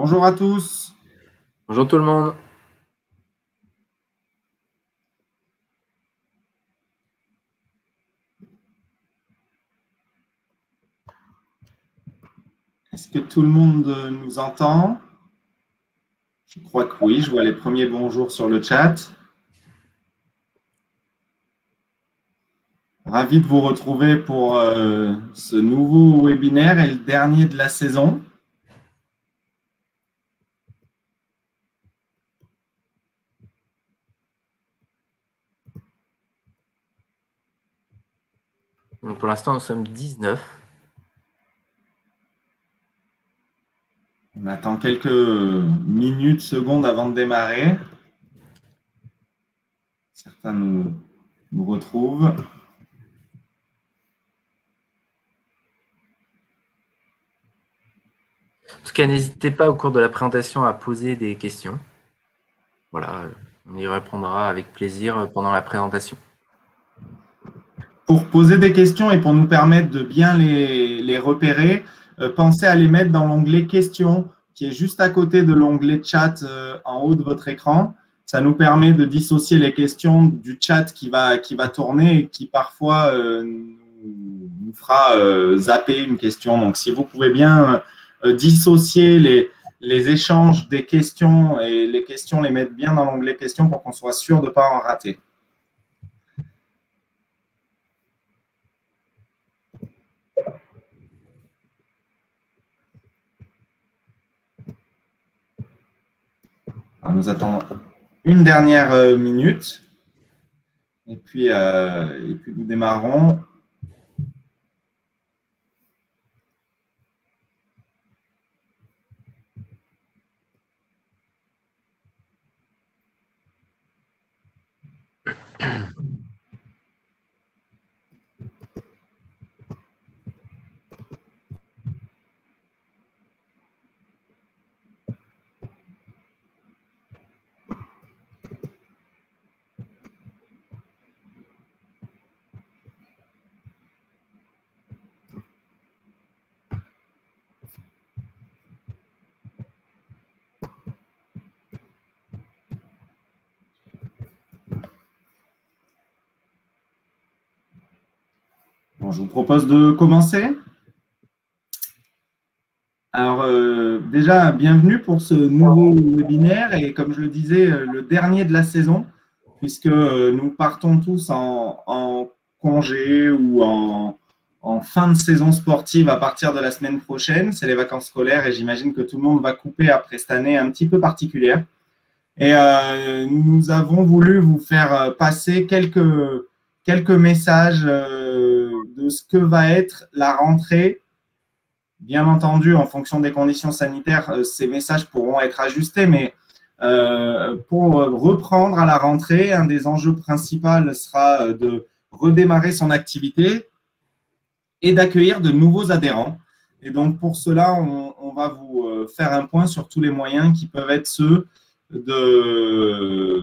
Bonjour à tous. Bonjour tout le monde. Est-ce que tout le monde nous entend? Je crois que oui, je vois les premiers bonjours sur le chat. Ravi de vous retrouver pour ce nouveau webinaire et le dernier de la saison. Donc pour l'instant, nous sommes 19. On attend quelques minutes, secondes avant de démarrer. Certains nous retrouvent. En tout cas, n'hésitez pas au cours de la présentation à poser des questions. Voilà, on y répondra avec plaisir pendant la présentation. Pour poser des questions et pour nous permettre de bien les repérer, pensez à les mettre dans l'onglet questions qui est juste à côté de l'onglet chat en haut de votre écran. Ça nous permet de dissocier les questions du chat qui va tourner et qui parfois nous fera zapper une question. Donc, si vous pouvez bien dissocier les échanges des questions et les questions, les mettre bien dans l'onglet questions pour qu'on soit sûr de ne pas en rater. Alors, nous attendons une dernière minute et puis nous démarrons. Bon, je vous propose de commencer. Alors, déjà, bienvenue pour ce nouveau webinaire et comme je le disais, le dernier de la saison, puisque nous partons tous en congé ou en fin de saison sportive à partir de la semaine prochaine. C'est les vacances scolaires et j'imagine que tout le monde va couper après cette année un petit peu particulière. Et nous avons voulu vous faire passer quelques messages de ce que va être la rentrée. Bien entendu, en fonction des conditions sanitaires, ces messages pourront être ajustés, mais pour reprendre à la rentrée, un des enjeux principaux sera de redémarrer son activité et d'accueillir de nouveaux adhérents. Et donc, pour cela, on va vous faire un point sur tous les moyens qui peuvent être ceux de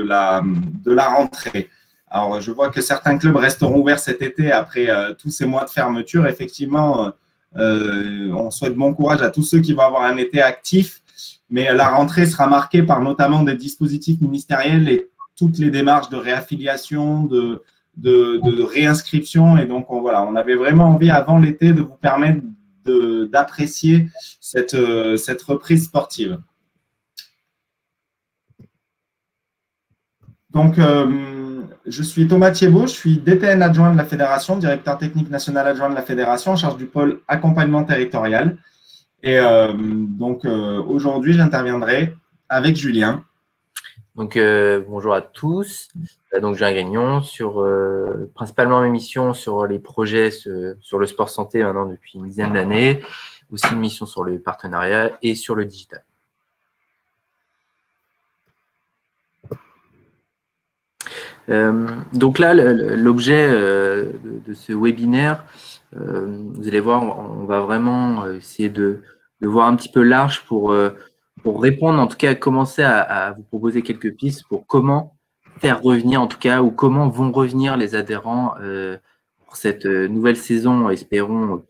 la rentrée. Alors, je vois que certains clubs resteront ouverts cet été après tous ces mois de fermeture. Effectivement, on souhaite bon courage à tous ceux qui vont avoir un été actif, mais la rentrée sera marquée par notamment des dispositifs ministériels et toutes les démarches de réaffiliation, de réinscription. Et donc, on avait vraiment envie avant l'été de vous permettre d'apprécier cette reprise sportive. Donc, je suis Thomas Thiebaud, je suis DTN adjoint de la Fédération, directeur technique national adjoint de la Fédération, en charge du pôle accompagnement territorial. Et aujourd'hui, j'interviendrai avec Julien. Donc, bonjour à tous. Donc, Julien Grignon, sur principalement mes missions sur les projets sur le sport santé maintenant depuis une dizaine d'années, aussi une mission sur le partenariat et sur le digital. Donc là, l'objet de ce webinaire, vous allez voir, on va vraiment essayer de voir un petit peu large pour répondre, en tout cas, commencer à vous proposer quelques pistes pour comment faire revenir, en tout cas, ou comment vont revenir les adhérents pour cette nouvelle saison, espérons,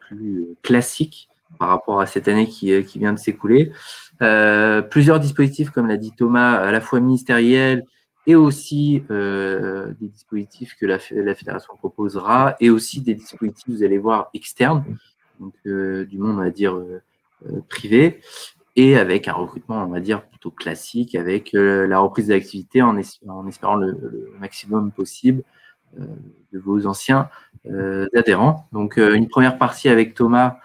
plus classique par rapport à cette année qui vient de s'écouler. Plusieurs dispositifs, comme l'a dit Thomas, à la fois ministériels et aussi des dispositifs que la fédération proposera, et aussi des dispositifs, vous allez voir, externes, donc du monde, on va dire, privé, et avec un recrutement, on va dire, plutôt classique, avec la reprise de l'activité en espérant le maximum possible de vos anciens adhérents. Donc, une première partie avec Thomas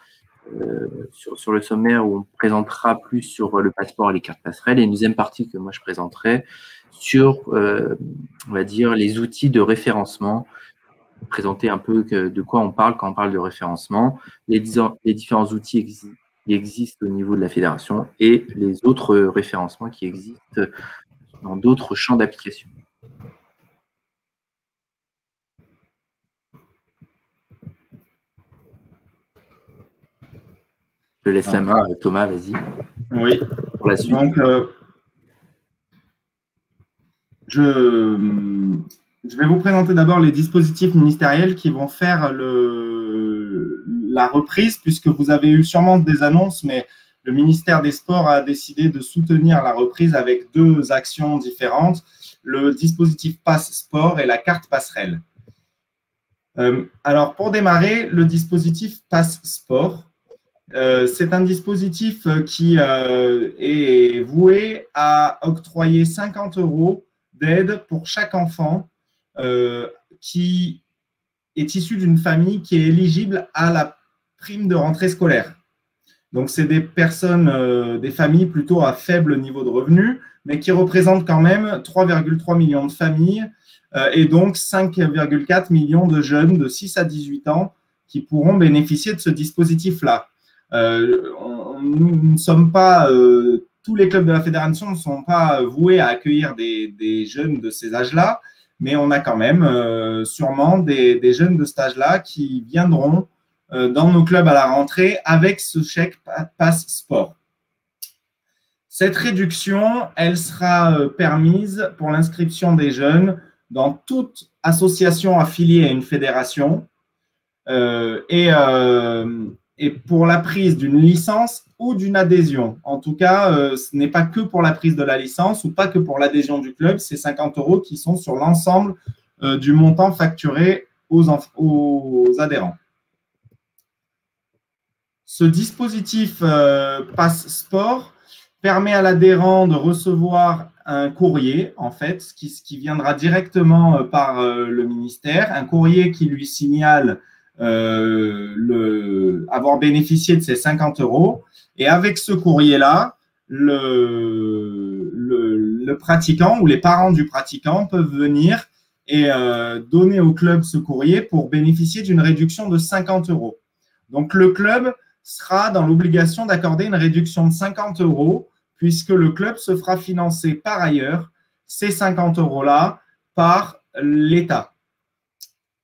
sur le sommaire où on présentera plus sur le passeport et les cartes passerelles, et une deuxième partie que moi je présenterai sur, on va dire, les outils de référencement, présenter un peu de quoi on parle quand on parle de référencement, les différents outils qui existent au niveau de la fédération et les autres référencements qui existent dans d'autres champs d'application. Je laisse la main à Thomas, vas-y. Oui. Pour la suite. Donc, je vais vous présenter d'abord les dispositifs ministériels qui vont faire la reprise, puisque vous avez eu sûrement des annonces, mais le ministère des Sports a décidé de soutenir la reprise avec deux actions différentes, le dispositif Pass Sport et la carte passerelle. Alors, pour démarrer, le dispositif Pass Sport, c'est un dispositif qui est voué à octroyer 50 € d'aide pour chaque enfant qui est issu d'une famille qui est éligible à la prime de rentrée scolaire. Donc, c'est des personnes, des familles plutôt à faible niveau de revenus, mais qui représentent quand même 3,3 millions de familles et donc 5,4 millions de jeunes de 6 à 18 ans qui pourront bénéficier de ce dispositif-là. Nous ne sommes pas, tous les clubs de la fédération ne sont pas voués à accueillir des jeunes de ces âges-là, mais on a quand même sûrement des jeunes de cet âge-là qui viendront dans nos clubs à la rentrée avec ce chèque Pass Sport. Cette réduction, elle sera permise pour l'inscription des jeunes dans toute association affiliée à une fédération et pour la prise d'une licence ou d'une adhésion. En tout cas, ce n'est pas que pour la prise de la licence ou pas que pour l'adhésion du club, c'est 50 € qui sont sur l'ensemble du montant facturé aux adhérents. Ce dispositif Pass Sport permet à l'adhérent de recevoir un courrier, en fait, qui viendra directement par le ministère, un courrier qui lui signale avoir bénéficié de ces 50 €. Et avec ce courrier-là, le pratiquant ou les parents du pratiquant peuvent venir et donner au club ce courrier pour bénéficier d'une réduction de 50 €. Donc, le club sera dans l'obligation d'accorder une réduction de 50 € puisque le club se fera financer par ailleurs ces 50 € par l'État.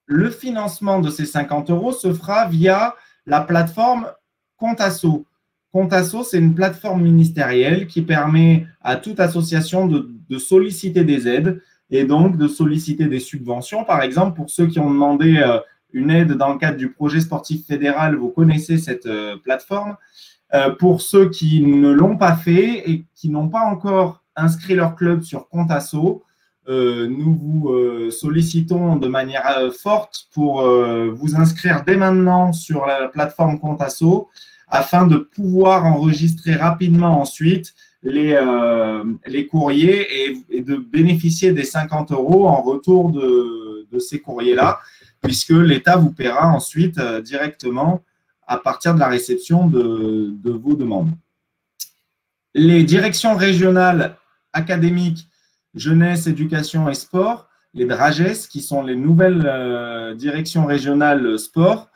Le financement de ces 50 € se fera via la plateforme Contasso. Contasso, c'est une plateforme ministérielle qui permet à toute association de solliciter des aides et donc de solliciter des subventions. Par exemple, pour ceux qui ont demandé une aide dans le cadre du projet sportif fédéral, vous connaissez cette plateforme. Pour ceux qui ne l'ont pas fait et qui n'ont pas encore inscrit leur club sur Contasso, nous vous sollicitons de manière forte pour vous inscrire dès maintenant sur la plateforme Contasso afin de pouvoir enregistrer rapidement ensuite les courriers et de bénéficier des 50 € en retour de ces courriers-là, puisque l'État vous paiera ensuite directement à partir de la réception de vos demandes. Les directions régionales académiques, jeunesse, éducation et sport, les DRAGES, qui sont les nouvelles directions régionales sport,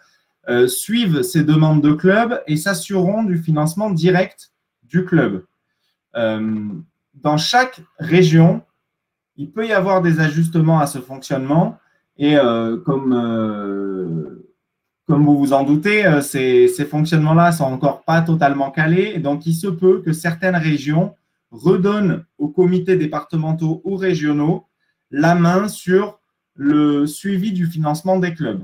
suivent ces demandes de club et s'assureront du financement direct du club. Dans chaque région, il peut y avoir des ajustements à ce fonctionnement et comme vous vous en doutez, ces fonctionnements-là ne sont encore pas totalement calés. Et donc, il se peut que certaines régions redonnent aux comités départementaux ou régionaux la main sur le suivi du financement des clubs.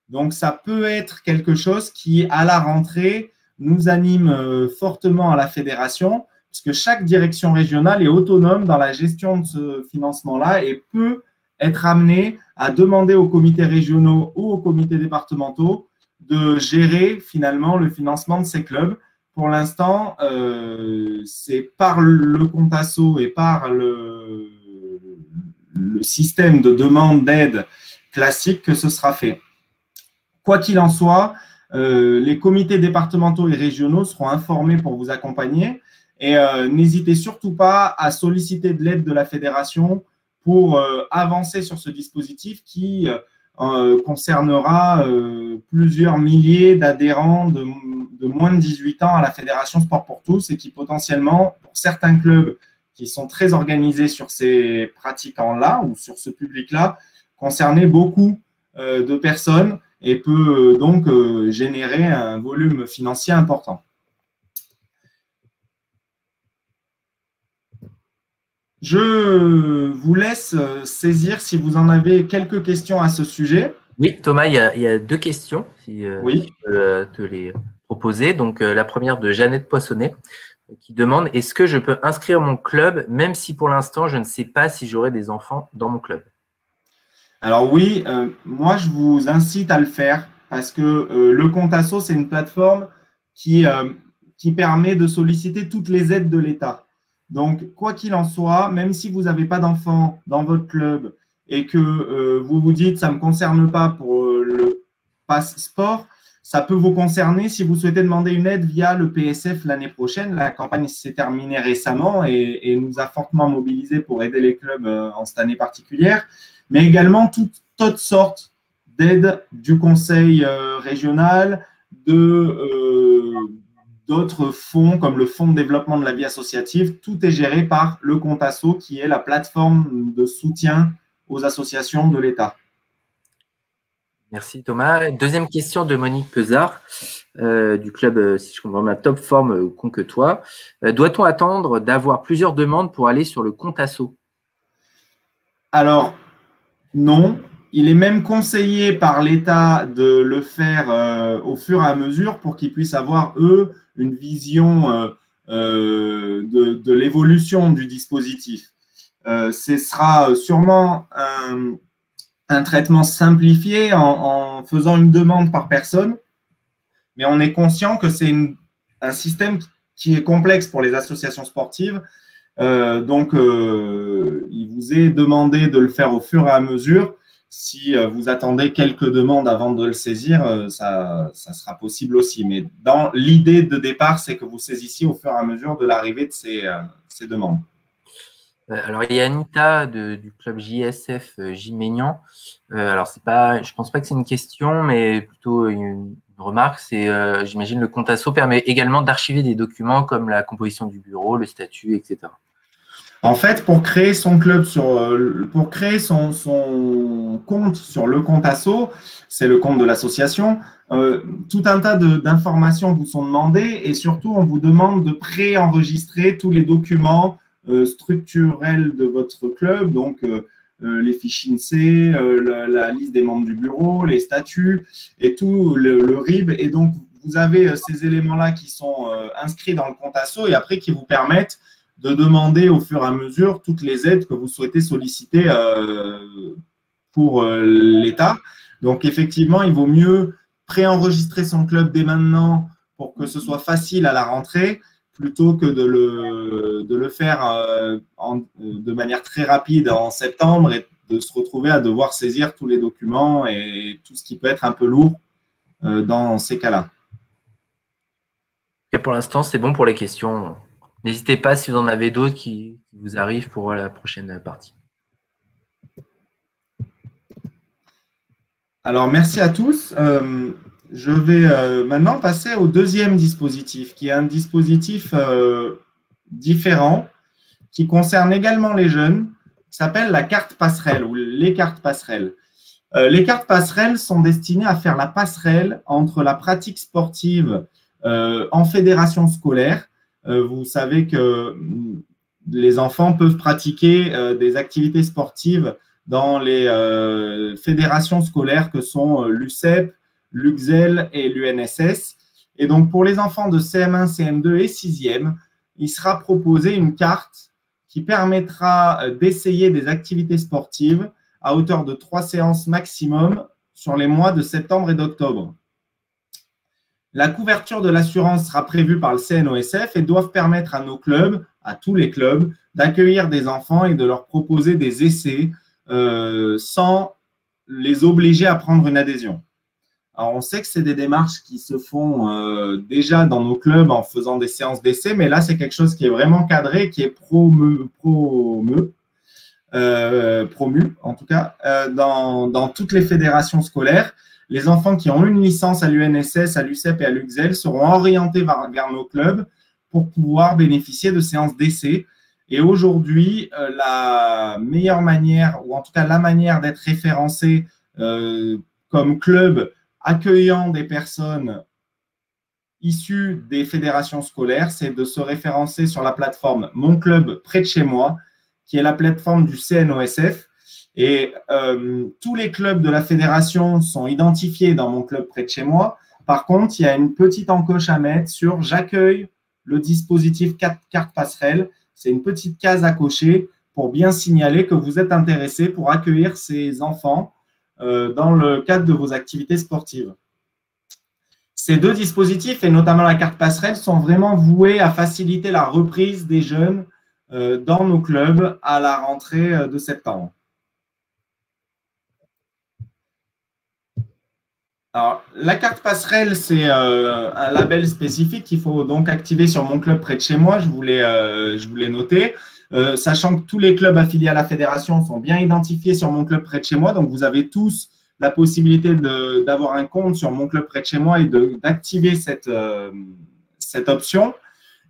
Donc, ça peut être quelque chose qui, à la rentrée, nous anime fortement à la fédération, puisque chaque direction régionale est autonome dans la gestion de ce financement-là et peut être amenée à demander aux comités régionaux ou aux comités départementaux de gérer finalement le financement de ces clubs. Pour l'instant, c'est par le Contasso et par le système de demande d'aide classique que ce sera fait. Quoi qu'il en soit, les comités départementaux et régionaux seront informés pour vous accompagner et n'hésitez surtout pas à solliciter de l'aide de la fédération pour avancer sur ce dispositif qui concernera plusieurs milliers d'adhérents de moins de 18 ans à la Fédération Sport pour tous et qui potentiellement, pour certains clubs qui sont très organisés sur ces pratiquants-là ou sur ce public-là, concerner beaucoup de personnes et peut donc générer un volume financier important. Je vous laisse saisir si vous en avez quelques questions à ce sujet. Oui, Thomas, il y a 2 questions, si oui. je peux te les proposer. Donc, la première de Jeannette Poissonnet, qui demande « Est-ce que je peux inscrire mon club, même si pour l'instant, je ne sais pas si j'aurai des enfants dans mon club ?» Alors oui, moi, je vous incite à le faire parce que le Contasso, c'est une plateforme qui permet de solliciter toutes les aides de l'État. Donc, quoi qu'il en soit, même si vous n'avez pas d'enfants dans votre club et que vous vous dites « ça ne me concerne pas pour le pass sport », ça peut vous concerner si vous souhaitez demander une aide via le PSF l'année prochaine. La campagne s'est terminée récemment et nous a fortement mobilisés pour aider les clubs en cette année particulière, mais également toutes sortes d'aides du conseil régional, d'autres fonds comme le Fonds de développement de la vie associative. Tout est géré par le Contasso qui est la plateforme de soutien aux associations de l'État. Merci Thomas. Deuxième question de Monique Pesard du club, si je comprends bien, Top Forme Conquetois. Doit-on attendre d'avoir plusieurs demandes pour aller sur le Contasso? Alors, non. Il est même conseillé par l'État de le faire au fur et à mesure pour qu'ils puissent avoir, eux, une vision de l'évolution du dispositif. Ce sera sûrement un traitement simplifié en faisant une demande par personne, mais on est conscient que c'est un système qui est complexe pour les associations sportives. Donc, il vous est demandé de le faire au fur et à mesure. Si vous attendez quelques demandes avant de le saisir, ça sera possible aussi. Mais dans l'idée de départ, c'est que vous saisissiez au fur et à mesure de l'arrivée de ces demandes. Alors, il y a Anita du club JSF Jiménian. Alors, je ne pense pas que c'est une question, mais plutôt une remarque. C'est, j'imagine, le Contasso permet également d'archiver des documents comme la composition du bureau, le statut, etc. En fait, pour créer son club, pour créer son compte sur le Contasso, c'est le compte de l'association, tout un tas d'informations vous sont demandées et surtout, on vous demande de préenregistrer tous les documents structurels de votre club, donc les fichiers INSEE, la liste des membres du bureau, les statuts et tout, le RIB. Et donc, vous avez ces éléments-là qui sont inscrits dans le Contasso et après qui vous permettent de demander au fur et à mesure toutes les aides que vous souhaitez solliciter pour l'État. Donc, effectivement, il vaut mieux préenregistrer son club dès maintenant pour que ce soit facile à la rentrée plutôt que de le faire de manière très rapide en septembre et de se retrouver à devoir saisir tous les documents et tout ce qui peut être un peu lourd dans ces cas-là. Et pour l'instant, c'est bon pour les questions. N'hésitez pas si vous en avez d'autres qui vous arrivent pour la prochaine partie. Alors, merci à tous. Je vais maintenant passer au deuxième dispositif, qui est un dispositif différent, qui concerne également les jeunes, qui s'appelle la carte passerelle ou les cartes passerelles. Les cartes passerelles sont destinées à faire la passerelle entre la pratique sportive en fédération scolaire. Vous savez que les enfants peuvent pratiquer des activités sportives dans les fédérations scolaires que sont l'UCEP, l'UXEL et l'UNSS. Et donc, pour les enfants de CM1, CM2 et 6e, il sera proposé une carte qui permettra d'essayer des activités sportives à hauteur de 3 séances maximum sur les mois de septembre et d'octobre. La couverture de l'assurance sera prévue par le CNOSF et doivent permettre à nos clubs, à tous les clubs, d'accueillir des enfants et de leur proposer des essais sans les obliger à prendre une adhésion. Alors, on sait que c'est des démarches qui se font déjà dans nos clubs en faisant des séances d'essai, mais là, c'est quelque chose qui est vraiment cadré, qui est promu, en tout cas, dans toutes les fédérations scolaires. Les enfants qui ont une licence à l'UNSS, à l'UCEP et à l'UXEL seront orientés vers nos clubs pour pouvoir bénéficier de séances d'essai. Et aujourd'hui, la meilleure manière, ou en tout cas la manière d'être référencé comme club accueillant des personnes issues des fédérations scolaires, c'est de se référencer sur la plateforme Mon Club près de chez moi, qui est la plateforme du CNOSF. Et tous les clubs de la fédération sont identifiés dans Mon Club près de chez moi. Par contre, il y a une petite encoche à mettre sur « J'accueille le dispositif carte passerelle ». C'est une petite case à cocher pour bien signaler que vous êtes intéressé pour accueillir ces enfants dans le cadre de vos activités sportives. Ces deux dispositifs, et notamment la carte passerelle, sont vraiment voués à faciliter la reprise des jeunes dans nos clubs à la rentrée de septembre. Alors, la carte passerelle, c'est un label spécifique qu'il faut donc activer sur Mon Club près de chez moi. Je voulais noter. Sachant que tous les clubs affiliés à la fédération sont bien identifiés sur Mon Club près de chez moi. Donc, vous avez tous la possibilité d'avoir un compte sur Mon Club près de chez moi et d'activer cette option.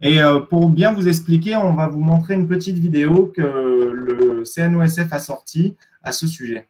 Et pour bien vous expliquer, on va vous montrer une petite vidéo que le CNOSF a sortie à ce sujet.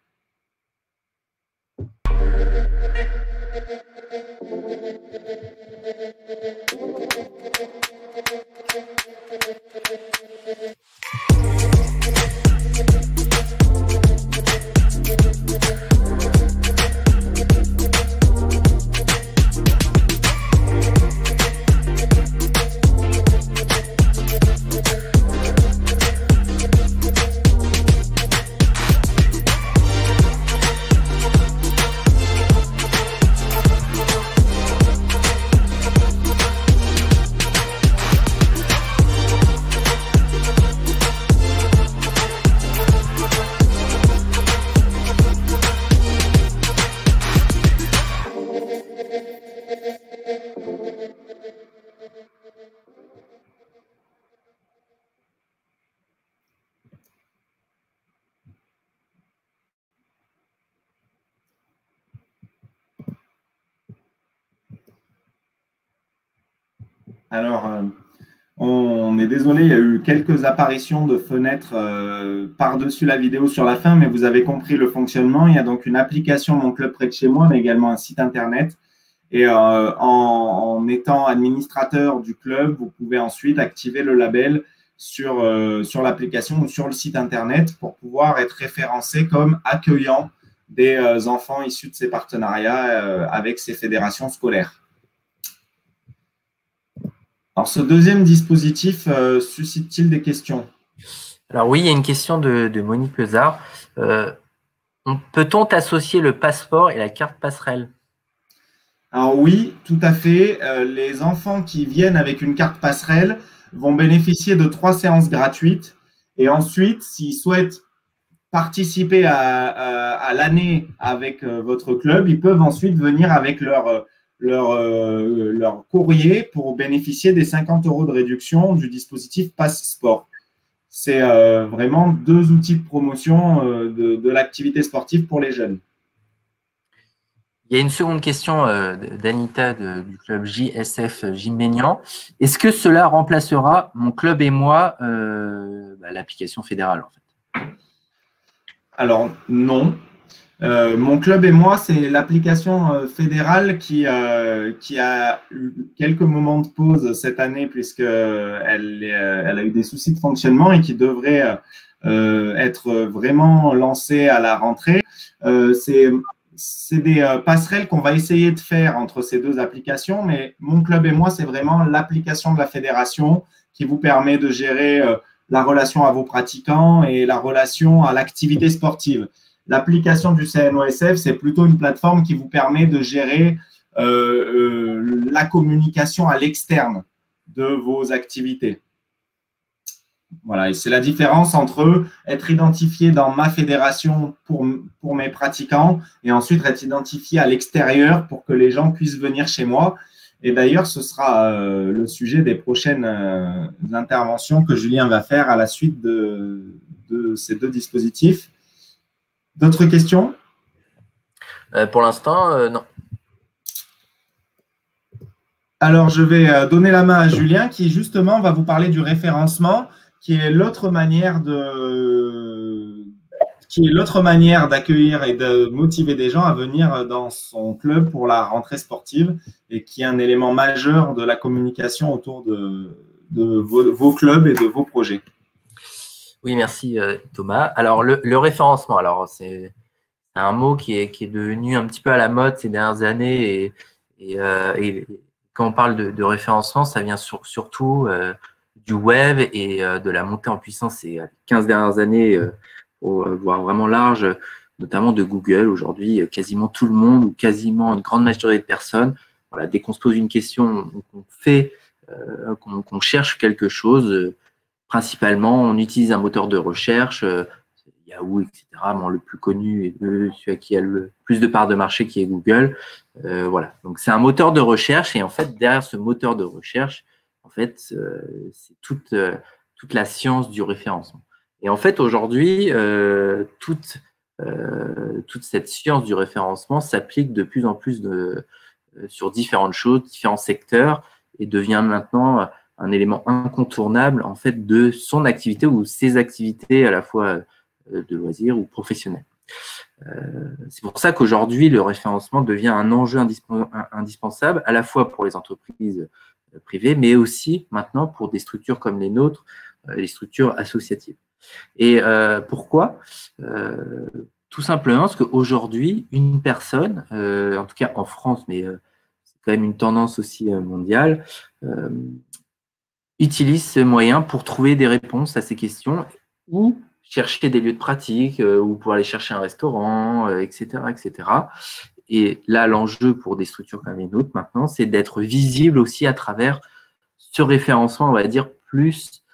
Alors, on est désolé, il y a eu quelques apparitions de fenêtres par-dessus la vidéo sur la fin, mais vous avez compris le fonctionnement. Il y a donc une application Mon Club près de chez moi, mais également un site internet. Et en étant administrateur du club, vous pouvez ensuite activer le label sur l'application ou sur le site internet pour pouvoir être référencé comme accueillant des enfants issus de ces partenariats avec ces fédérations scolaires. Alors, ce deuxième dispositif suscite-t-il des questions? Alors oui, il y a une question de Monique Lezard. Peut-on associer le passeport et la carte passerelle? Alors oui, tout à fait. Les enfants qui viennent avec une carte passerelle vont bénéficier de 3 séances gratuites. Et ensuite, s'ils souhaitent participer à l'année avec votre club, ils peuvent ensuite venir avec leur courrier pour bénéficier des 50 € de réduction du dispositif Passeport. C'est vraiment 2 outils de promotion de l'activité sportive pour les jeunes. Il y a une seconde question d'Anita du club JSF Gym-Maignan. Est-ce que cela remplacera Mon Club et moi, l'application fédérale en fait? Alors non. Mon Club et moi, c'est l'application fédérale qui a eu quelques moments de pause cette année puisqu'elle a eu des soucis de fonctionnement et qui devrait être vraiment lancée à la rentrée. c'est des passerelles qu'on va essayer de faire entre ces deux applications, mais Mon Club et moi, c'est vraiment l'application de la fédération qui vous permet de gérer la relation à vos pratiquants et la relation à l'activité sportive. L'application du CNOSF, c'est plutôt une plateforme qui vous permet de gérer la communication à l'externe de vos activités. Voilà, et c'est la différence entre être identifié dans ma fédération pour mes pratiquants et ensuite être identifié à l'extérieur pour que les gens puissent venir chez moi. Et d'ailleurs, ce sera le sujet des prochaines interventions que Julien va faire à la suite de ces deux dispositifs. D'autres questions? Pour l'instant, non. Alors, je vais donner la main à Julien qui, justement, va vous parler du référencement, qui est l'autre manière d'accueillir et de motiver des gens à venir dans son club pour la rentrée sportive et qui est un élément majeur de la communication autour de vos clubs et de vos projets. Oui, merci Thomas. Alors, le référencement, alors c'est un mot qui est devenu un petit peu à la mode ces dernières années et quand on parle de référencement, ça vient surtout du web et de la montée en puissance ces 15 dernières années, voire vraiment large, notamment de Google. Aujourd'hui, quasiment tout le monde ou quasiment une grande majorité de personnes, voilà, dès qu'on se pose une question, qu'on cherche quelque chose, principalement, on utilise un moteur de recherche, Yahoo, etc. Bon, le plus connu et celui qui a le plus de parts de marché qui est Google. Voilà. Donc, c'est un moteur de recherche et en fait, derrière ce moteur de recherche, en fait, c'est toute la science du référencement. Et en fait, aujourd'hui, toute cette science du référencement s'applique de plus en plus sur différentes choses, différents secteurs et devient maintenant un élément incontournable en fait de son activité ou ses activités à la fois de loisirs ou professionnels. C'est pour ça qu'aujourd'hui, le référencement devient un enjeu indispensable à la fois pour les entreprises privées, mais aussi maintenant pour des structures comme les nôtres, les structures associatives. Et pourquoi tout simplement parce qu'aujourd'hui, une personne, en tout cas en France, mais c'est quand même une tendance aussi mondiale, utilise ce moyen pour trouver des réponses à ces questions ou chercher des lieux de pratique ou pour aller chercher un restaurant, etc., etc. Et là, l'enjeu pour des structures comme les nôtres maintenant, c'est d'être visible aussi à travers ce référencement, on va dire, plus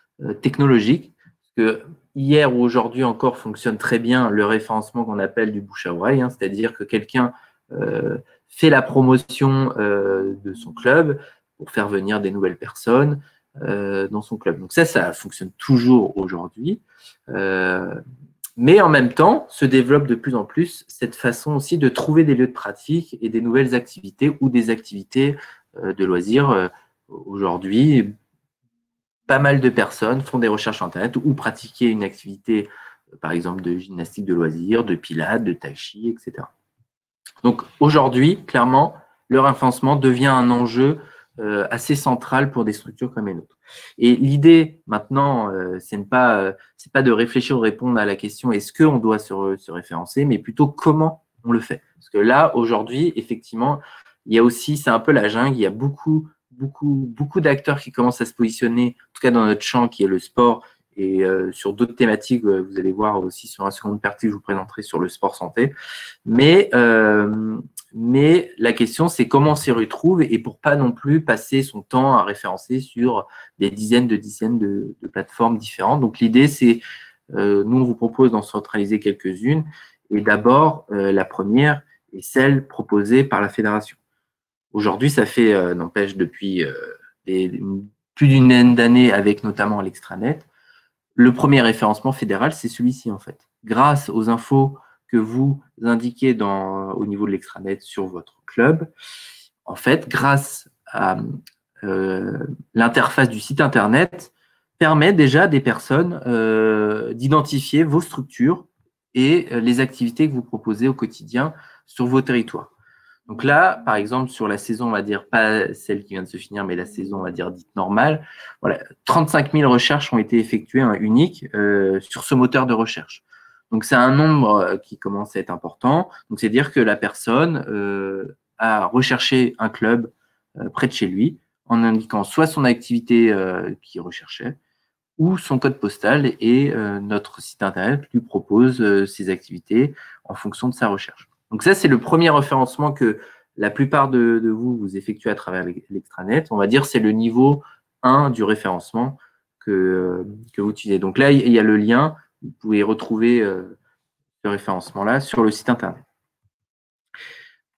technologique. Parce que hier ou aujourd'hui encore fonctionne très bien le référencement qu'on appelle du bouche à oreille, hein, c'est-à-dire que quelqu'un fait la promotion de son club pour faire venir des nouvelles personnes dans son club. Donc ça fonctionne toujours aujourd'hui. Mais en même temps, se développe de plus en plus cette façon aussi de trouver des lieux de pratique et des nouvelles activités ou des activités de loisirs. Aujourd'hui, pas mal de personnes font des recherches sur Internet ou pratiquer une activité, par exemple, de gymnastique de loisirs, de pilates, de tai chi, etc. Donc aujourd'hui, clairement, le référencement devient un enjeu assez central pour des structures comme les nôtres. Et l'idée maintenant, c'est pas de réfléchir ou répondre à la question est-ce qu'on doit se référencer, mais plutôt comment on le fait. Parce que là, aujourd'hui, effectivement, il y a aussi, c'est un peu la jungle, il y a beaucoup d'acteurs qui commencent à se positionner, en tout cas dans notre champ qui est le sport, et sur d'autres thématiques, vous allez voir aussi sur la seconde partie, je vous présenterai sur le sport santé. Mais la question, c'est comment on s'y retrouve et pour pas non plus passer son temps à référencer sur des dizaines de plateformes différentes. Donc, l'idée, c'est, nous, on vous propose d'en centraliser quelques-unes. Et d'abord, la première est celle proposée par la fédération. Aujourd'hui, ça fait, n'empêche, depuis plus d'une dizaine d'années avec notamment l'extranet, le premier référencement fédéral, c'est celui-ci en fait. Grâce aux infos que vous indiquez au niveau de l'extranet sur votre club, en fait, grâce à l'interface du site internet, permet déjà des personnes d'identifier vos structures et les activités que vous proposez au quotidien sur vos territoires. Donc là, par exemple, sur la saison, on va dire, pas celle qui vient de se finir, mais la saison, on va dire, dite normale, voilà, 35 000 recherches ont été effectuées, uniques, sur ce moteur de recherche. Donc, c'est un nombre qui commence à être important. Donc, c'est dire que la personne a recherché un club près de chez lui en indiquant soit son activité qu'il recherchait ou son code postal et notre site internet lui propose ses activités en fonction de sa recherche. Donc, ça, c'est le premier référencement que la plupart de vous effectuez à travers l'extranet. On va dire c'est le niveau 1 du référencement que vous utilisez. Donc là, il y a le lien. Vous pouvez retrouver ce référencement-là sur le site internet.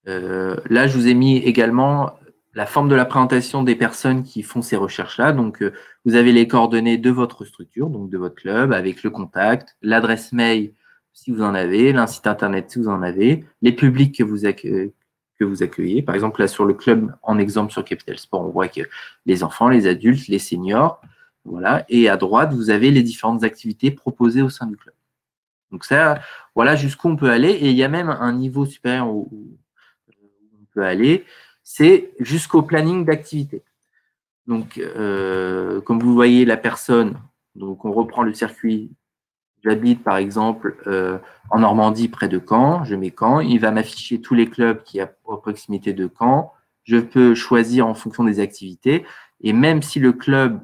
Là, je vous ai mis également la forme de la présentation des personnes qui font ces recherches-là. Donc, vous avez les coordonnées de votre structure, donc de votre club, avec le contact, l'adresse mail si vous en avez, un site internet si vous en avez, les publics que vous accueillez. Par exemple, là, sur le club, en exemple sur Capital Sport, on voit que les enfants, les adultes, les seniors, voilà. Et à droite, vous avez les différentes activités proposées au sein du club. Donc ça, voilà jusqu'où on peut aller. Et il y a même un niveau supérieur où on peut aller, c'est jusqu'au planning d'activité. Donc, comme vous voyez, la personne, donc on reprend le circuit. J'habite par exemple en Normandie près de Caen, je mets Caen, il va m'afficher tous les clubs qui sont à proximité de Caen. Je peux choisir en fonction des activités et même si le club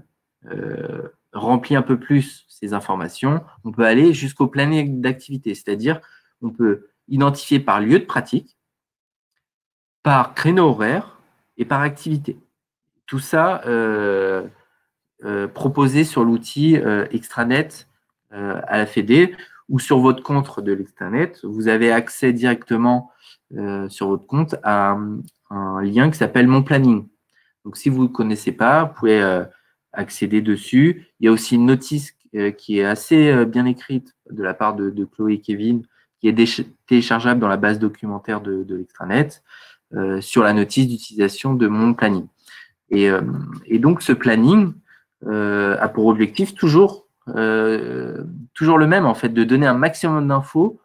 remplit un peu plus ces informations, on peut aller jusqu'au planning d'activité, c'est-à-dire on peut identifier par lieu de pratique, par créneau horaire et par activité. Tout ça proposé sur l'outil extranet à la Fédé ou sur votre compte de l'extranet, vous avez accès directement sur votre compte à un lien qui s'appelle Mon Planning. Donc, si vous ne connaissez pas, vous pouvez accéder dessus. Il y a aussi une notice qui est assez bien écrite de la part de Chloé et Kevin, qui est téléchargeable dans la base documentaire de l'extranet sur la notice d'utilisation de Mon Planning. Et donc, ce planning a pour objectif toujours le même, en fait, de donner un maximum d'infos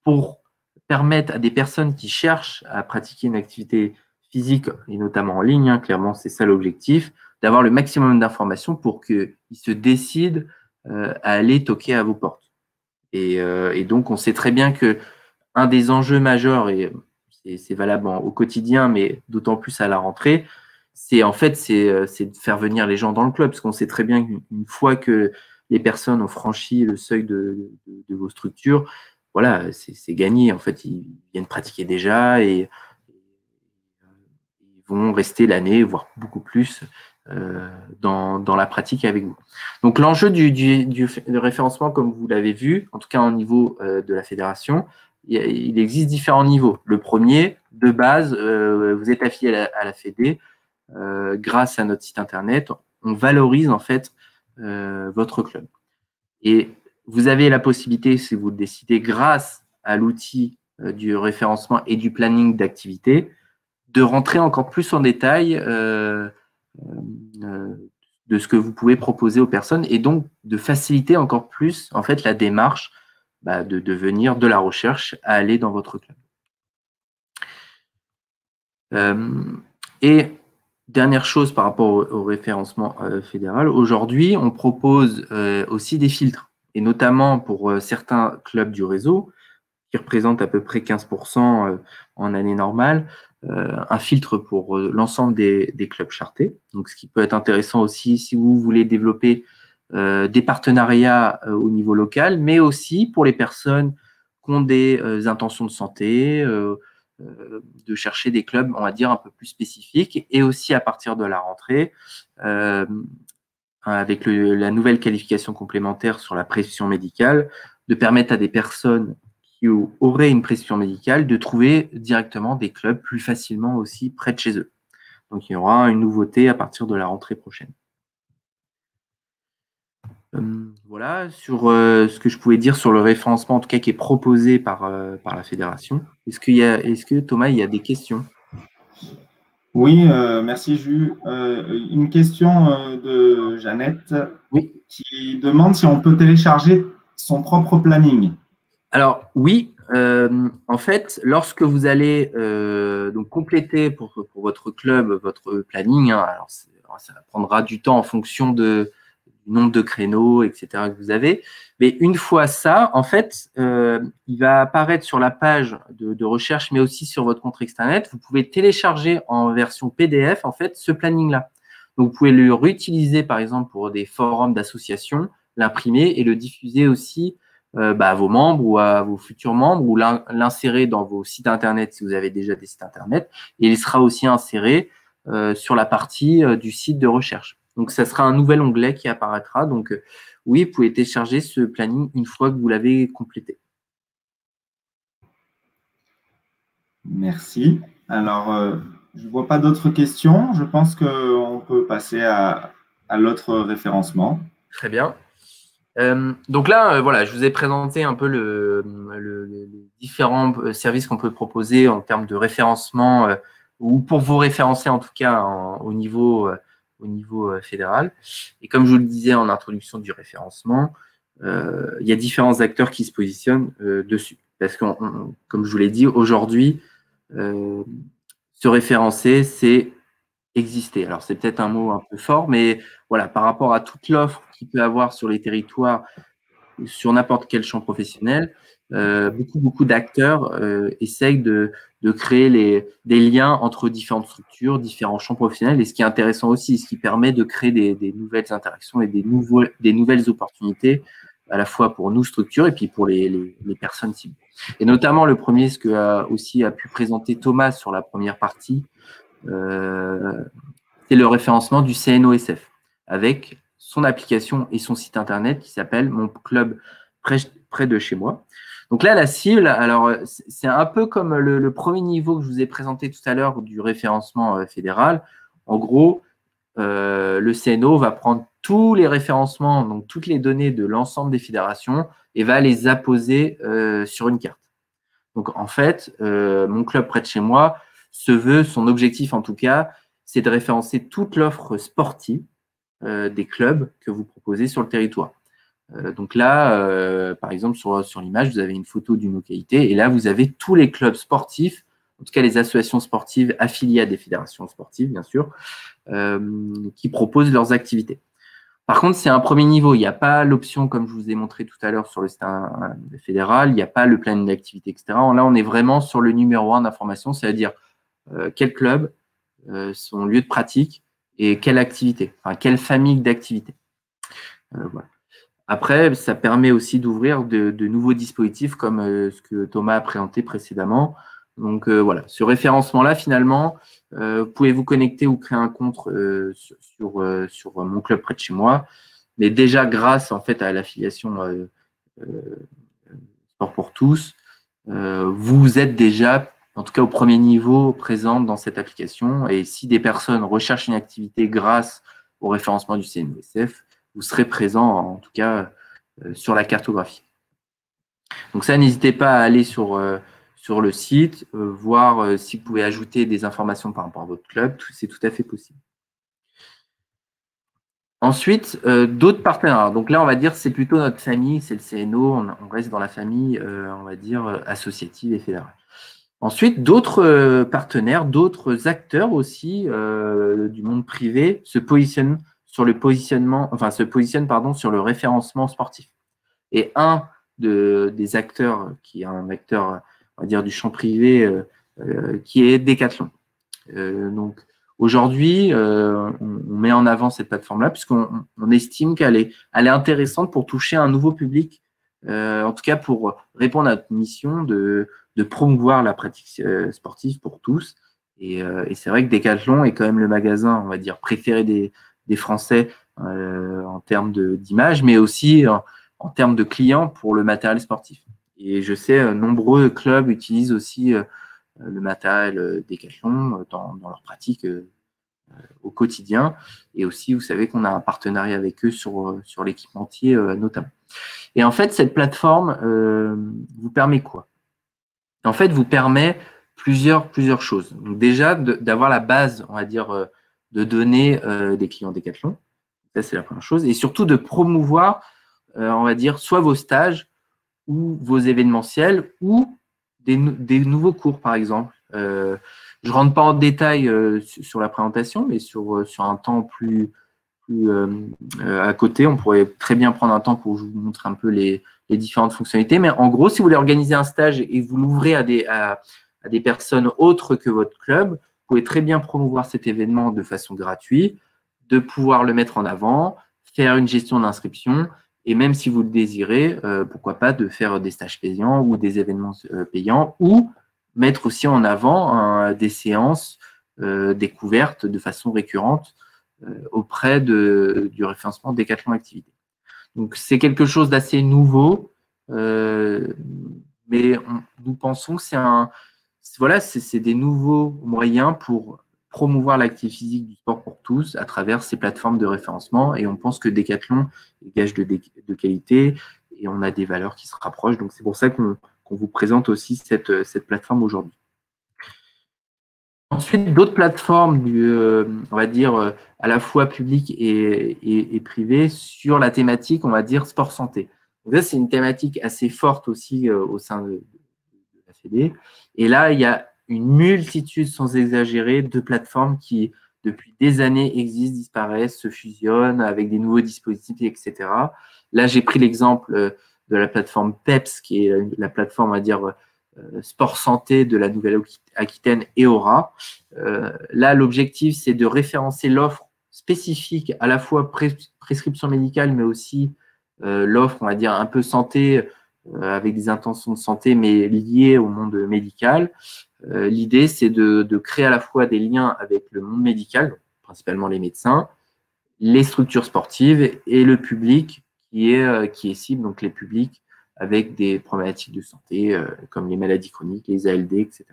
pour permettre à des personnes qui cherchent à pratiquer une activité physique, et notamment en ligne, hein, clairement, c'est ça l'objectif, d'avoir le maximum d'informations pour qu'ils se décident à aller toquer à vos portes. Et donc, on sait très bien que un des enjeux majeurs, et c'est valable au quotidien, mais d'autant plus à la rentrée, c'est de faire venir les gens dans le club, parce qu'on sait très bien qu'une fois que les personnes ont franchi le seuil de vos structures, voilà, c'est gagné. En fait, ils viennent pratiquer déjà et ils vont rester l'année, voire beaucoup plus, dans la pratique avec vous. Donc, l'enjeu du référencement, comme vous l'avez vu, en tout cas au niveau de la fédération, il existe différents niveaux. Le premier, de base, vous êtes affilié à la Fédé, grâce à notre site internet, on valorise en fait votre club. Et vous avez la possibilité, si vous le décidez, grâce à l'outil du référencement et du planning d'activité, de rentrer encore plus en détail de ce que vous pouvez proposer aux personnes et donc de faciliter encore plus en fait la démarche de devenir de la recherche à aller dans votre club. Et dernière chose par rapport au référencement fédéral, aujourd'hui, on propose aussi des filtres, et notamment pour certains clubs du réseau, qui représentent à peu près 15% en année normale, un filtre pour l'ensemble des clubs chartés. Donc, ce qui peut être intéressant aussi si vous voulez développer des partenariats au niveau local, mais aussi pour les personnes qui ont des intentions de santé, de chercher des clubs, on va dire, un peu plus spécifiques, et aussi à partir de la rentrée, avec la nouvelle qualification complémentaire sur la prescription médicale, de permettre à des personnes qui auraient une prescription médicale de trouver directement des clubs plus facilement aussi près de chez eux. Donc, il y aura une nouveauté à partir de la rentrée prochaine. Voilà, sur ce que je pouvais dire sur le référencement, en tout cas qui est proposé par la fédération. Est-ce que Thomas, il y a des questions? Oui, merci Jules. Une question de Jeannette qui demande si on peut télécharger son propre planning. Alors oui, en fait, lorsque vous allez donc compléter pour votre club votre planning, hein, alors ça prendra du temps en fonction du nombre de créneaux, etc. que vous avez. Mais une fois ça, en fait, il va apparaître sur la page de recherche, mais aussi sur votre compte extranet. Vous pouvez télécharger en version PDF, en fait, ce planning-là. Donc, vous pouvez le réutiliser, par exemple, pour des forums d'associations, l'imprimer et le diffuser aussi à vos membres ou à vos futurs membres, ou l'insérer dans vos sites Internet si vous avez déjà des sites Internet. Et il sera aussi inséré sur la partie du site de recherche. Donc, ça sera un nouvel onglet qui apparaîtra. Donc, oui, vous pouvez télécharger ce planning une fois que vous l'avez complété. Merci. Alors, je ne vois pas d'autres questions. Je pense qu'on peut passer à l'autre référencement. Très bien. Donc là, voilà, je vous ai présenté un peu les différents services qu'on peut proposer en termes de référencement ou pour vous référencer en tout cas au niveau fédéral. Et comme je vous le disais en introduction du référencement, il y a différents acteurs qui se positionnent dessus. Parce que, comme je vous l'ai dit, aujourd'hui, se référencer, c'est exister. Alors, c'est peut-être un mot un peu fort, mais voilà, par rapport à toute l'offre qu'il peut avoir sur les territoires, sur n'importe quel champ professionnel, beaucoup d'acteurs essayent de créer des liens entre différentes structures, différents champs professionnels. Et ce qui est intéressant aussi, ce qui permet de créer des nouvelles interactions et des nouvelles opportunités, à la fois pour nous, structures, et puis pour les personnes cibles. Et notamment, le premier, ce que a pu présenter Thomas sur la première partie, c'est le référencement du CNOSF avec son application et son site internet qui s'appelle Mon Club près de chez moi. Donc là, la cible, alors c'est un peu comme le premier niveau que je vous ai présenté tout à l'heure du référencement fédéral. En gros, le CNO va prendre tous les référencements, donc toutes les données de l'ensemble des fédérations et va les apposer sur une carte. Donc en fait, Mon Club près de chez moi son objectif en tout cas, c'est de référencer toute l'offre sportive des clubs que vous proposez sur le territoire. Donc là, par exemple, sur l'image, vous avez une photo d'une localité et là, vous avez tous les clubs sportifs, en tout cas les associations sportives affiliées à des fédérations sportives, bien sûr, qui proposent leurs activités. Par contre, c'est un premier niveau. Il n'y a pas l'option, comme je vous ai montré tout à l'heure sur le site fédéral, il n'y a pas le planning d'activité, etc. Là, on est vraiment sur le numéro 1 d'information, c'est-à-dire quel club, son lieu de pratique et quelle activité, enfin quelle famille d'activités. Voilà. Après, ça permet aussi d'ouvrir de nouveaux dispositifs comme ce que Thomas a présenté précédemment. Donc voilà, ce référencement-là, finalement, vous pouvez vous connecter ou créer un compte sur Mon Club près de chez moi. Mais déjà, grâce en fait à l'affiliation Sport pour tous, vous êtes déjà, en tout cas au premier niveau, présent dans cette application. Et si des personnes recherchent une activité grâce au référencement du CNOSF, vous serez présent, en tout cas, sur la cartographie. Donc ça, n'hésitez pas à aller sur le site, voir si vous pouvez ajouter des informations par rapport à votre club. C'est tout à fait possible. Ensuite, d'autres partenaires. Donc là, on va dire c'est plutôt notre famille, c'est le CNO, on reste dans la famille, on va dire, associative et fédérale. Ensuite, d'autres partenaires, d'autres acteurs aussi du monde privé se positionnent sur le sur le référencement sportif. Et un des acteurs, qui est un acteur, on va dire, du champ privé, qui est Decathlon. Donc, aujourd'hui, on met en avant cette plateforme-là puisqu'on estime qu'elle est intéressante pour toucher un nouveau public, en tout cas pour répondre à notre mission de promouvoir la pratique sportive pour tous. Et c'est vrai que Decathlon est quand même le magasin, on va dire, préféré des Français en termes d'image, mais aussi en termes de clients pour le matériel sportif. Et je sais, nombreux clubs utilisent aussi le matériel Decathlon dans leur pratique au quotidien. Et aussi, vous savez qu'on a un partenariat avec eux sur l'équipementier notamment. Et en fait, cette plateforme vous permet quoi? En fait, vous permet plusieurs choses. Donc déjà, d'avoir la base, on va dire, de données des clients Decathlon. Ça, c'est la première chose. Et surtout, de promouvoir, on va dire, soit vos stages ou vos événementiels ou des nouveaux cours, par exemple. Je ne rentre pas en détail sur la présentation, mais sur un temps plus plus à côté. On pourrait très bien prendre un temps pour vous montrer un peu les différentes fonctionnalités. Mais en gros, si vous voulez organiser un stage et vous l'ouvrez à des personnes autres que votre club, vous pouvez très bien promouvoir cet événement de façon gratuite, de pouvoir le mettre en avant, faire une gestion d'inscription et même si vous le désirez, pourquoi pas de faire des stages payants ou des événements payants ou mettre aussi en avant des séances découvertes de façon récurrente auprès du référencement Décathlon Activité. Donc, c'est quelque chose d'assez nouveau, mais nous pensons que c'est des nouveaux moyens pour promouvoir l'activité physique du sport pour tous à travers ces plateformes de référencement. Et on pense que Décathlon est gage de qualité et on a des valeurs qui se rapprochent. Donc, c'est pour ça qu'on vous présente aussi cette plateforme aujourd'hui. Ensuite, d'autres plateformes, on va dire, à la fois publiques et privées sur la thématique, on va dire, sport-santé. Donc ça, c'est une thématique assez forte aussi au sein de la Fédé. Et là, il y a une multitude, sans exagérer, de plateformes qui, depuis des années, existent, disparaissent, se fusionnent avec des nouveaux dispositifs, etc. Là, j'ai pris l'exemple de la plateforme PEPS, qui est la plateforme, on va dire, sport santé de la Nouvelle-Aquitaine et Aura. Là, l'objectif, c'est de référencer l'offre spécifique, à la fois prescription médicale, mais aussi l'offre, on va dire, un peu santé, avec des intentions de santé, mais liées au monde médical. L'idée, c'est de créer à la fois des liens avec le monde médical, principalement les médecins, les structures sportives et le public qui est cible, donc les publics avec des problématiques de santé comme les maladies chroniques, les ALD, etc.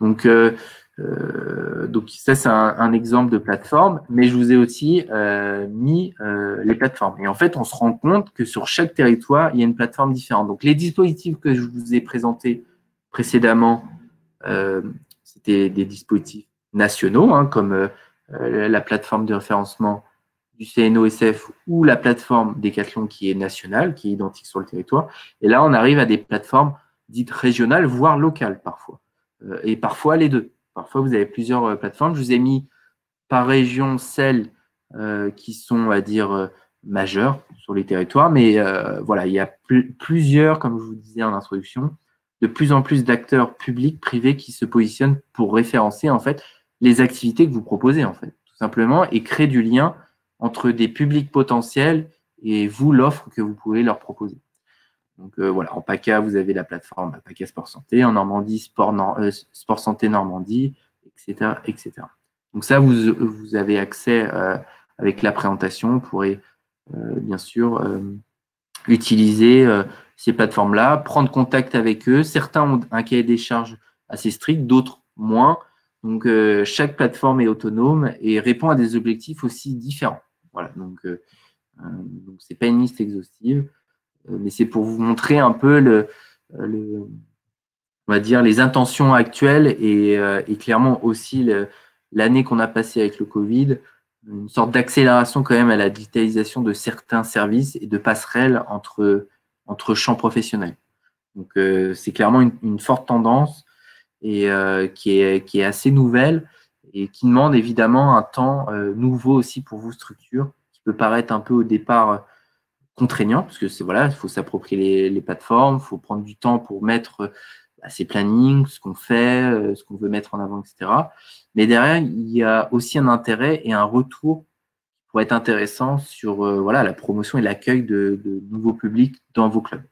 Donc ça, c'est un exemple de plateforme, mais je vous ai aussi mis les plateformes. Et en fait, on se rend compte que sur chaque territoire, il y a une plateforme différente. Donc, les dispositifs que je vous ai présentés précédemment, c'était des dispositifs nationaux, hein, comme la plateforme de référencement du CNOSF ou la plateforme Décathlon qui est nationale, qui est identique sur le territoire. Et là, on arrive à des plateformes dites régionales, voire locales parfois. Et parfois les deux. Parfois, vous avez plusieurs plateformes. Je vous ai mis par région celles qui sont, on va dire, majeures sur les territoires. Mais voilà, il y a plusieurs, comme je vous disais en introduction, de plus en plus d'acteurs publics, privés qui se positionnent pour référencer en fait les activités que vous proposez, en fait, tout simplement, et créer du lien entre des publics potentiels et vous, l'offre que vous pouvez leur proposer. Donc voilà, en PACA, vous avez la plateforme PACA Sport Santé, en Normandie, Sport Santé Normandie, etc., etc. Donc ça, vous avez accès avec la présentation. Vous pourrez bien sûr utiliser ces plateformes-là, prendre contact avec eux. Certains ont un cahier des charges assez strict, d'autres moins. Donc chaque plateforme est autonome et répond à des objectifs aussi différents. Voilà, donc c'est pas une liste exhaustive, mais c'est pour vous montrer un peu on va dire les intentions actuelles et clairement aussi l'année qu'on a passée avec le Covid, une sorte d'accélération quand même à la digitalisation de certains services et de passerelles entre champs professionnels. Donc c'est clairement une forte tendance et qui est assez nouvelle et qui demande évidemment un temps nouveau aussi pour vous, structure, qui peut paraître un peu au départ contraignant, parce que voilà, il faut s'approprier les plateformes, il faut prendre du temps pour mettre ses plannings, ce qu'on fait, ce qu'on veut mettre en avant, etc. Mais derrière, il y a aussi un intérêt et un retour qui pourrait être intéressant sur voilà, la promotion et l'accueil de nouveaux publics dans vos clubs.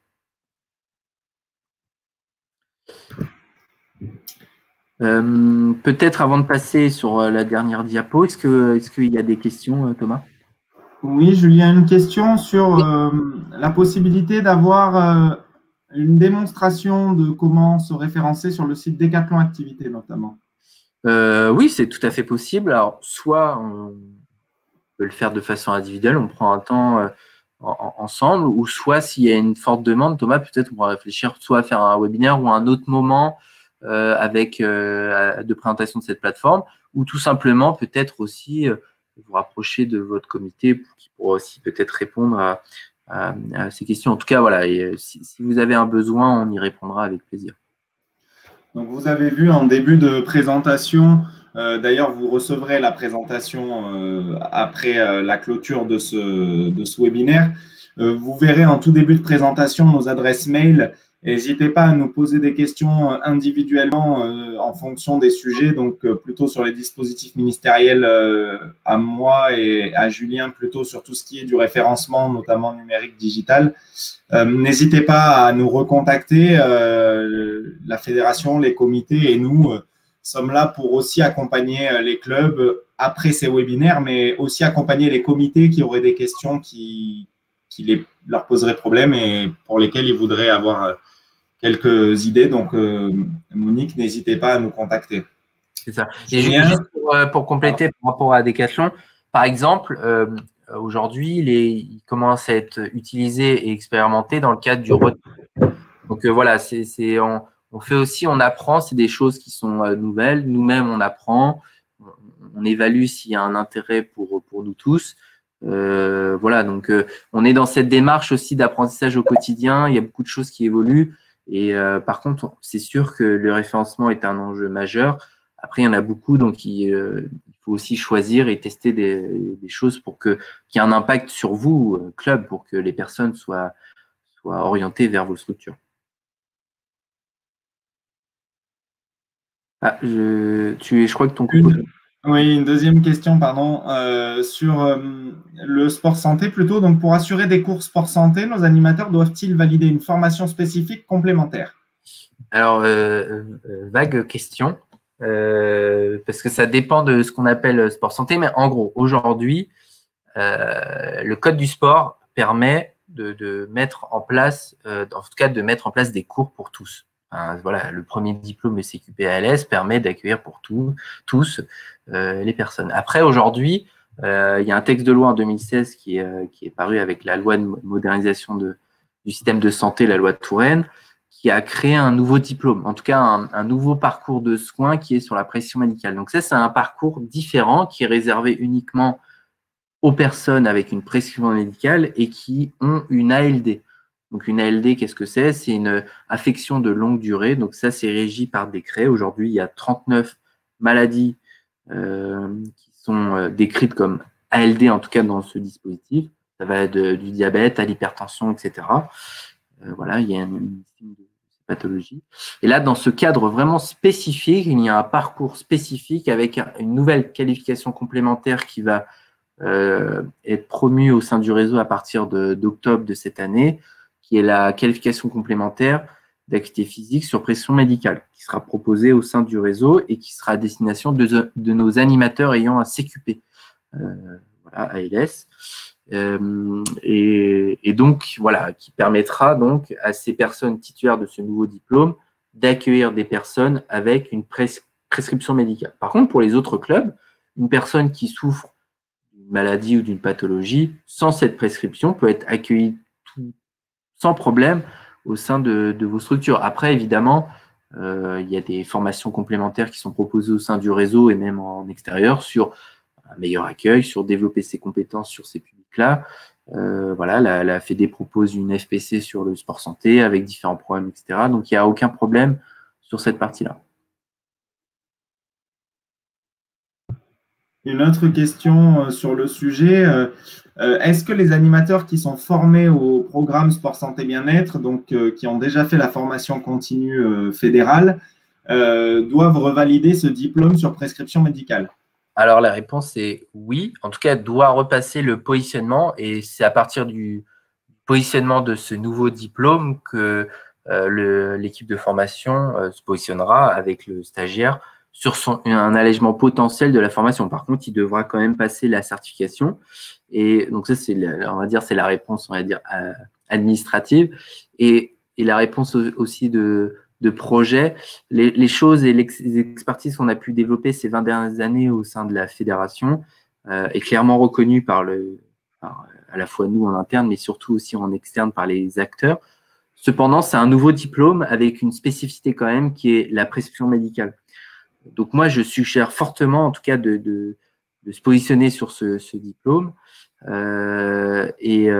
Peut-être avant de passer sur la dernière diapo, est-ce qu'il y a des questions, Thomas? Oui, Julien, une question sur la possibilité d'avoir une démonstration de comment se référencer sur le site Décathlon Activité notamment. Oui, c'est tout à fait possible. Alors, soit on peut le faire de façon individuelle, on prend un temps ensemble, ou soit s'il y a une forte demande, Thomas, peut-être on va réfléchir soit à faire un webinaire ou un autre moment avec de présentation de cette plateforme, ou tout simplement peut-être aussi vous rapprocher de votre comité qui pourra aussi peut-être répondre à ces questions. En tout cas, voilà, et, si vous avez un besoin, on y répondra avec plaisir. Donc, vous avez vu en début de présentation D'ailleurs, vous recevrez la présentation après la clôture de ce webinaire. Vous verrez en tout début de présentation nos adresses mail. N'hésitez pas à nous poser des questions individuellement en fonction des sujets, donc plutôt sur les dispositifs ministériels à moi et à Julien, plutôt sur tout ce qui est du référencement, notamment numérique digital. N'hésitez pas à nous recontacter, la fédération, les comités et nous sommes là pour aussi accompagner les clubs après ces webinaires, mais aussi accompagner les comités qui auraient des questions qui leur poseraient problème et pour lesquelles ils voudraient avoir quelques idées. Donc, Monique, n'hésitez pas à nous contacter. C'est ça. Et juste pour compléter par rapport à Decathlon, par exemple, aujourd'hui, il commence à être utilisé et expérimenté dans le cadre du retour. Donc, voilà, on fait aussi, on apprend, c'est des choses qui sont nouvelles. Nous-mêmes, on apprend, on évalue s'il y a un intérêt pour nous tous. Voilà, donc on est dans cette démarche aussi d'apprentissage au quotidien. Il y a beaucoup de choses qui évoluent. Et par contre, c'est sûr que le référencement est un enjeu majeur. Après, il y en a beaucoup, donc il faut aussi choisir et tester des choses pour qu'il y ait un impact sur vous, club, pour que les personnes soient orientées vers vos structures. Ah, je crois que ton coup. Oui, une deuxième question, pardon, sur le sport santé plutôt. Donc, pour assurer des cours sport santé, nos animateurs doivent-ils valider une formation spécifique complémentaire? Alors, vague question, parce que ça dépend de ce qu'on appelle sport santé, mais en gros, aujourd'hui, le code du sport permet de mettre en place, en tout cas, de mettre en place des cours pour tous. Voilà, le premier diplôme CQP-ALS permet d'accueillir pour tous les personnes. Après, aujourd'hui, il y a un texte de loi en 2016 qui est paru avec la loi de modernisation du système de santé, la loi de Touraine, qui a créé un nouveau diplôme, en tout cas un nouveau parcours de soins qui est sur la prescription médicale. Donc ça, c'est un parcours différent qui est réservé uniquement aux personnes avec une prescription médicale et qui ont une ALD. Donc, une ALD, qu'est-ce que c'est? C'est une affection de longue durée. Donc, ça, c'est régi par décret. Aujourd'hui, il y a 39 maladies qui sont décrites comme ALD, en tout cas dans ce dispositif. Ça va du diabète à l'hypertension, etc. Voilà, il y a une liste de pathologies. Et là, dans ce cadre vraiment spécifique, il y a un parcours spécifique avec une nouvelle qualification complémentaire qui va être promue au sein du réseau à partir d'octobre de cette année, qui est la qualification complémentaire d'activité physique sur prescription médicale, qui sera proposée au sein du réseau et qui sera à destination de nos animateurs ayant un CQP, voilà, ALS. Et donc, voilà, qui permettra donc à ces personnes titulaires de ce nouveau diplôme d'accueillir des personnes avec une prescription médicale. Par contre, pour les autres clubs, une personne qui souffre d'une maladie ou d'une pathologie, sans cette prescription, peut être accueillie sans problème au sein de vos structures. Après, évidemment, il y a des formations complémentaires qui sont proposées au sein du réseau et même en extérieur sur un meilleur accueil, sur développer ses compétences sur ces publics-là. Voilà, la FED propose une FPC sur le sport santé avec différents programmes, etc. Donc, il n'y a aucun problème sur cette partie-là. Une autre question sur le sujet. Est-ce que les animateurs qui sont formés au programme Sport Santé Bien-être, donc qui ont déjà fait la formation continue fédérale, doivent revalider ce diplôme sur prescription médicale? Alors, la réponse est oui. En tout cas, doit repasser le positionnement et c'est à partir du positionnement de ce nouveau diplôme que l'équipe de formation se positionnera avec le stagiaire sur un allègement potentiel de la formation. Par contre, il devra quand même passer la certification. Et donc, ça, on va dire, c'est la réponse, on va dire, administrative. Et la réponse aussi de projet. Les choses et les expertises qu'on a pu développer ces 20 dernières années au sein de la fédération est clairement reconnue par à la fois nous en interne, mais surtout aussi en externe par les acteurs. Cependant, c'est un nouveau diplôme avec une spécificité quand même qui est la prescription médicale. Donc moi, je suggère fortement, en tout cas, de se positionner sur ce diplôme et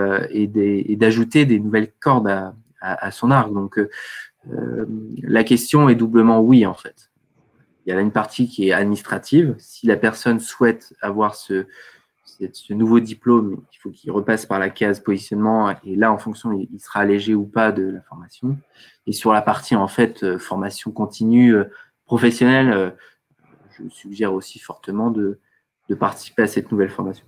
d'ajouter des nouvelles cordes à son arc. Donc, la question est doublement oui, en fait. il y a une partie qui est administrative. Si la personne souhaite avoir ce nouveau diplôme, il faut qu'il repasse par la case positionnement et là, en fonction, il sera allégé ou pas de la formation. Et sur la partie, en fait, formation continue professionnelle, je suggère aussi fortement de participer à cette nouvelle formation.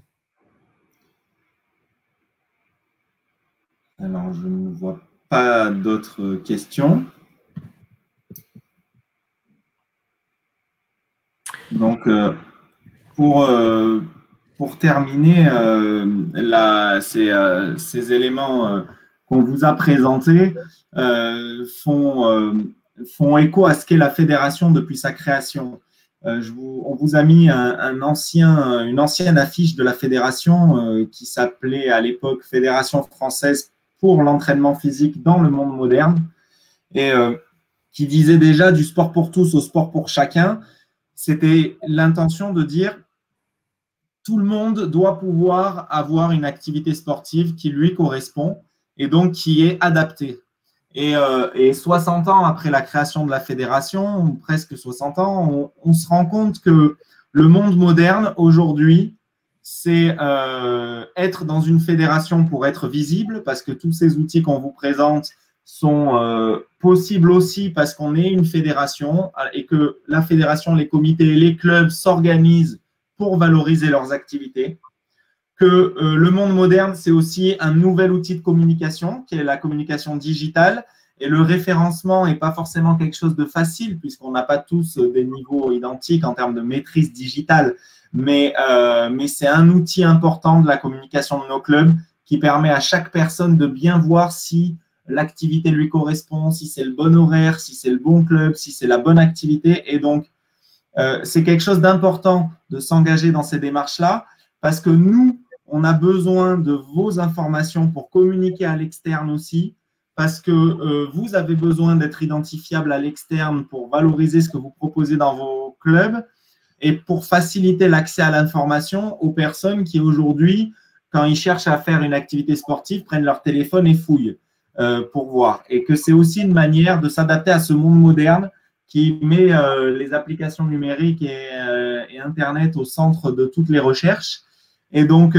Alors, je ne vois pas d'autres questions. Donc, pour terminer, ces éléments qu'on vous a présentés font écho à ce qu'est la fédération depuis sa création. On vous a mis une ancienne affiche de la fédération qui s'appelait à l'époque Fédération française pour l'entraînement physique dans le monde moderne et qui disait déjà du sport pour tous au sport pour chacun. C'était l'intention de dire tout le monde doit pouvoir avoir une activité sportive qui lui correspond et donc qui est adaptée. Et 60 ans après la création de la fédération, ou presque 60 ans, on se rend compte que le monde moderne aujourd'hui, c'est être dans une fédération pour être visible, parce que tous ces outils qu'on vous présente sont possibles aussi parce qu'on est une fédération et que la fédération, les comités, les clubs s'organisent pour valoriser leurs activités. Que le monde moderne, c'est aussi un nouvel outil de communication, qui est la communication digitale. Et le référencement n'est pas forcément quelque chose de facile, puisqu'on n'a pas tous des niveaux identiques en termes de maîtrise digitale. Mais c'est un outil important de la communication de nos clubs qui permet à chaque personne de bien voir si l'activité lui correspond, si c'est le bon horaire, si c'est le bon club, si c'est la bonne activité. Et donc, c'est quelque chose d'important de s'engager dans ces démarches-là, parce que nous, on a besoin de vos informations pour communiquer à l'externe aussi, parce que vous avez besoin d'être identifiable à l'externe pour valoriser ce que vous proposez dans vos clubs et pour faciliter l'accès à l'information aux personnes qui aujourd'hui, quand ils cherchent à faire une activité sportive, prennent leur téléphone et fouillent pour voir. Et que c'est aussi une manière de s'adapter à ce monde moderne qui met les applications numériques et Internet au centre de toutes les recherches. Et donc,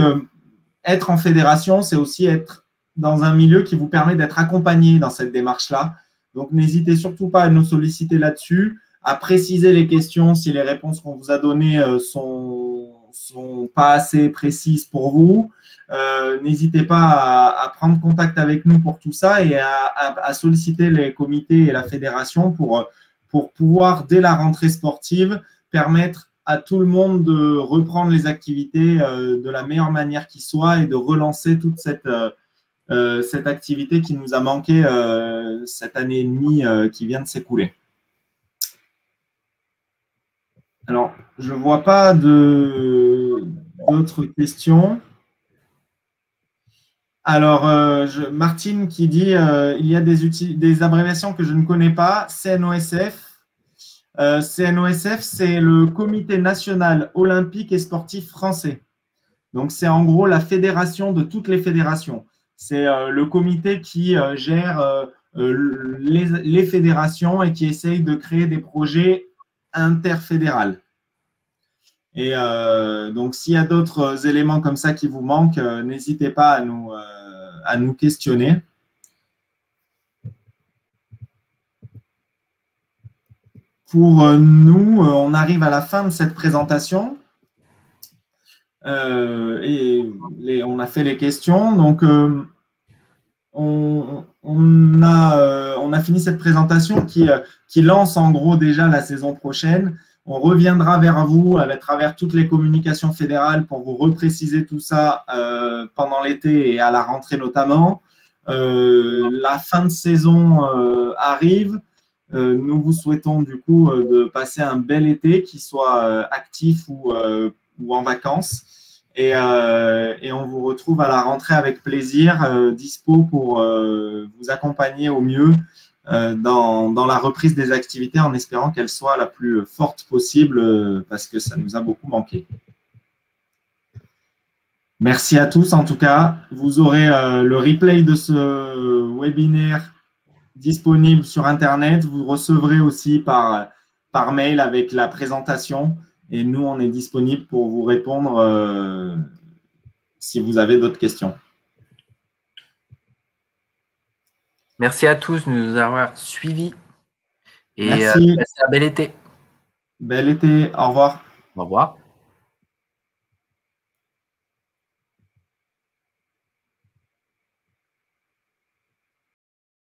être en fédération, c'est aussi être dans un milieu qui vous permet d'être accompagné dans cette démarche-là. Donc, n'hésitez surtout pas à nous solliciter là-dessus, à préciser les questions si les réponses qu'on vous a données sont pas assez précises pour vous. N'hésitez pas à prendre contact avec nous pour tout ça et à solliciter les comités et la fédération pour pouvoir, dès la rentrée sportive, permettre à tout le monde de reprendre les activités de la meilleure manière qui soit et de relancer toute cette activité qui nous a manqué cette année et demie qui vient de s'écouler. Alors, je ne vois pas d'autres questions. Alors, Martine qui dit il y a des abréviations que je ne connais pas, CNOSF. CNOSF, c'est le Comité national olympique et sportif français. Donc, c'est en gros la fédération de toutes les fédérations. C'est le comité qui gère les fédérations et qui essaye de créer des projets interfédéraux. Et donc, s'il y a d'autres éléments comme ça qui vous manquent, n'hésitez pas à nous questionner. Pour nous, on arrive à la fin de cette présentation et on a fait les questions. Donc, on a fini cette présentation qui lance en gros déjà la saison prochaine. On reviendra vers vous à travers toutes les communications fédérales pour vous repréciser tout ça pendant l'été et à la rentrée notamment. La fin de saison arrive. Nous vous souhaitons du coup de passer un bel été, qui soit actif ou en vacances. Et on vous retrouve à la rentrée avec plaisir, dispo pour vous accompagner au mieux dans la reprise des activités en espérant qu'elle soit la plus forte possible parce que ça nous a beaucoup manqué. Merci à tous en tout cas. Vous aurez le replay de ce webinaire disponible sur Internet. Vous recevrez aussi par par mail avec la présentation. Et nous, on est disponible pour vous répondre si vous avez d'autres questions. Merci à tous de nous avoir suivis. Et Merci. passez un bel été. Bel été. Au revoir. Au revoir.